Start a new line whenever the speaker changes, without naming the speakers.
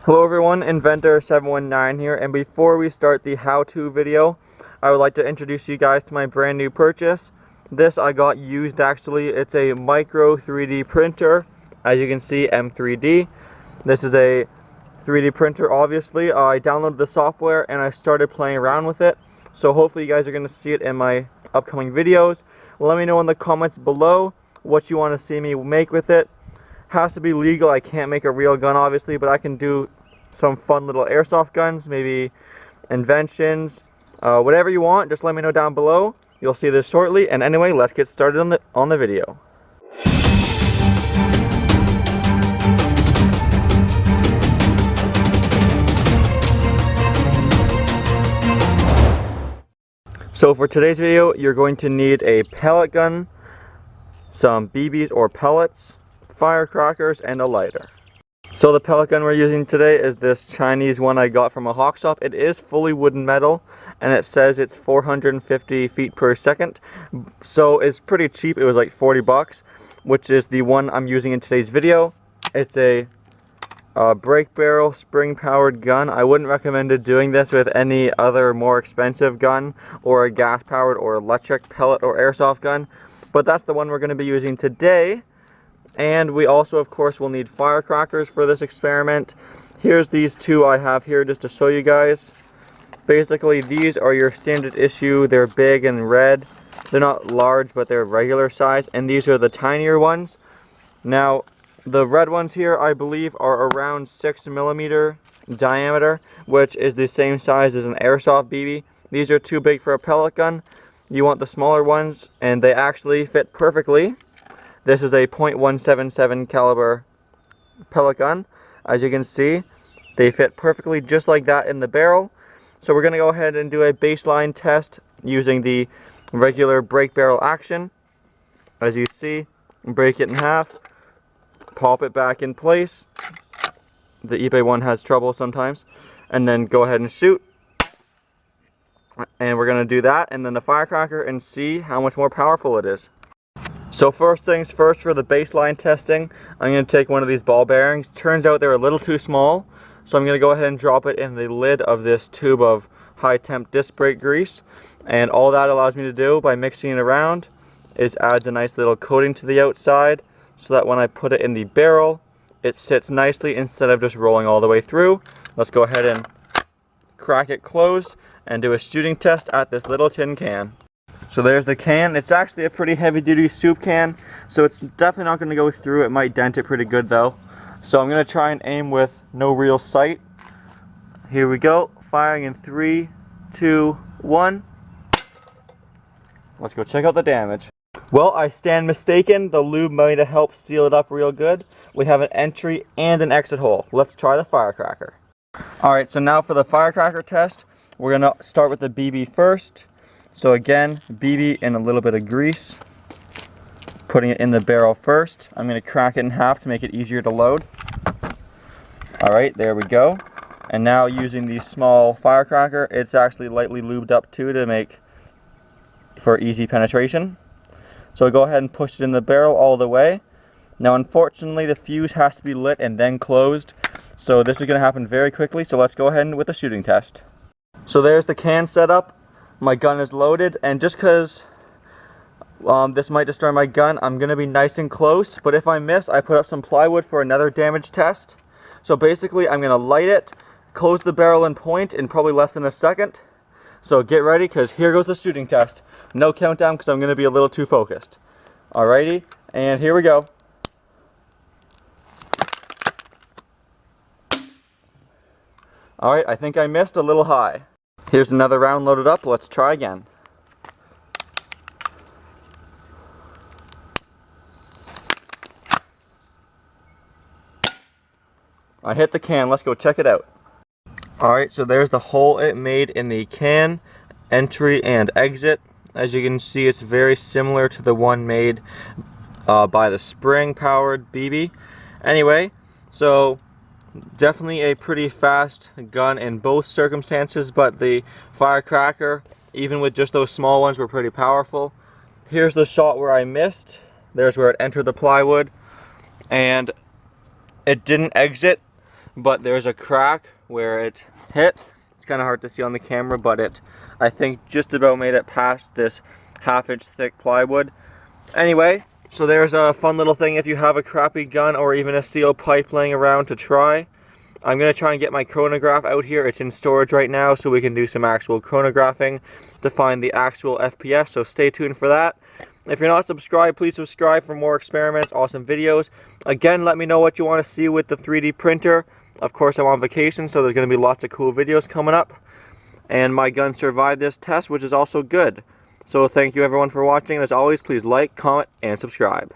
Hello everyone, Inventor719 here, and before we start the how-to video, I would like to introduce you guys to my brand new purchase. This I got used actually. It's a micro 3D printer, as you can see, M3D. This is a 3D printer obviously. I downloaded the software and I started playing around with it. So hopefully you guys are going to see it in my upcoming videos. Let me know in the comments below what you want to see me make with it. Has to be legal. I can't make a real gun obviously, but I can do some fun little airsoft guns, maybe inventions, whatever you want. Just let me know down below. You'll see this shortly. And anyway, let's get started on the video. So for today's video, you're going to need a pellet gun, some BBs or pellets, firecrackers, and a lighter. So the pellet gun we're using today is this Chinese one I got from a hawk shop. It is fully wooden metal and it says it's 450 feet per second. So it's pretty cheap. It was like 40 bucks, which is the one I'm using in today's video. It's a brake barrel spring powered gun. I wouldn't recommend doing this with any other more expensive gun or a gas powered or electric pellet or airsoft gun, but that's the one we're going to be using today. And we also, of course, will need firecrackers for this experiment. Here's these two I have here just to show you guys. Basically, these are your standard issue. They're big and red. They're not large, but they're regular size. And these are the tinier ones. Now, the red ones here, I believe, are around 6mm diameter, which is the same size as an airsoft BB. These are too big for a pellet gun. You want the smaller ones, and they actually fit perfectly. This is a .177 caliber pellet gun. As you can see, they fit perfectly just like that in the barrel. So we're going to go ahead and do a baseline test using the regular brake barrel action. As you see, break it in half, pop it back in place. The eBay one has trouble sometimes. And then go ahead and shoot. And we're going to do that, and then the firecracker, and see how much more powerful it is. So first things first, for the baseline testing, I'm going to take one of these ball bearings. Turns out they're a little too small, so I'm going to go ahead and drop it in the lid of this tube of high temp disc brake grease. And all that allows me to do by mixing it around is adds a nice little coating to the outside, so that when I put it in the barrel, it sits nicely instead of just rolling all the way through. Let's go ahead and crack it closed and do a shooting test at this little tin can. So there's the can. It's actually a pretty heavy duty soup can, so it's definitely not going to go through. It might dent it pretty good though. So I'm going to try and aim with no real sight. Here we go. Firing in 3, 2, 1. Let's go check out the damage. Well, I stand mistaken. The lube might have helped seal it up real good. We have an entry and an exit hole. Let's try the firecracker. Alright, so now for the firecracker test, we're going to start with the BB first. So again, BB in a little bit of grease, putting it in the barrel first. I'm going to crack it in half to make it easier to load. Alright, there we go. And now using the small firecracker, it's actually lightly lubed up too to make for easy penetration. So go ahead and push it in the barrel all the way. Now unfortunately the fuse has to be lit and then closed, so this is going to happen very quickly. So let's go ahead with the shooting test. So there's the can set up. My gun is loaded, and just because this might destroy my gun, I'm going to be nice and close, but if I miss, I put up some plywood for another damage test. So basically, I'm going to light it, close the barrel and point in probably less than a second. So get ready, because here goes the shooting test. No countdown, because I'm going to be a little too focused. Alrighty, and here we go. Alright, I think I missed a little high. Here's another round loaded up. Let's try again. I hit the can. Let's go check it out. Alright, so there's the hole it made in the can, entry and exit. As you can see, it's very similar to the one made by the spring powered BB. Anyway, so definitely a pretty fast gun in both circumstances, but the firecracker, even with just those small ones, were pretty powerful. Here's the shot where I missed. There's where it entered the plywood, and it didn't exit but there's a crack where it hit. It's kind of hard to see on the camera, but it, I think, just about made it past this 1/2 inch thick plywood. Anyway, so there's a fun little thing if you have a crappy gun or even a steel pipe laying around to try. I'm going to try and get my chronograph out here. It's in storage right now, so we can do some actual chronographing to find the actual FPS, so stay tuned for that. If you're not subscribed, please subscribe for more experiments, awesome videos. Again, let me know what you want to see with the 3D printer. Of course, I'm on vacation, so there's going to be lots of cool videos coming up. And my gun survived this test, which is also good. So thank you everyone for watching, and as always, please like, comment, and subscribe.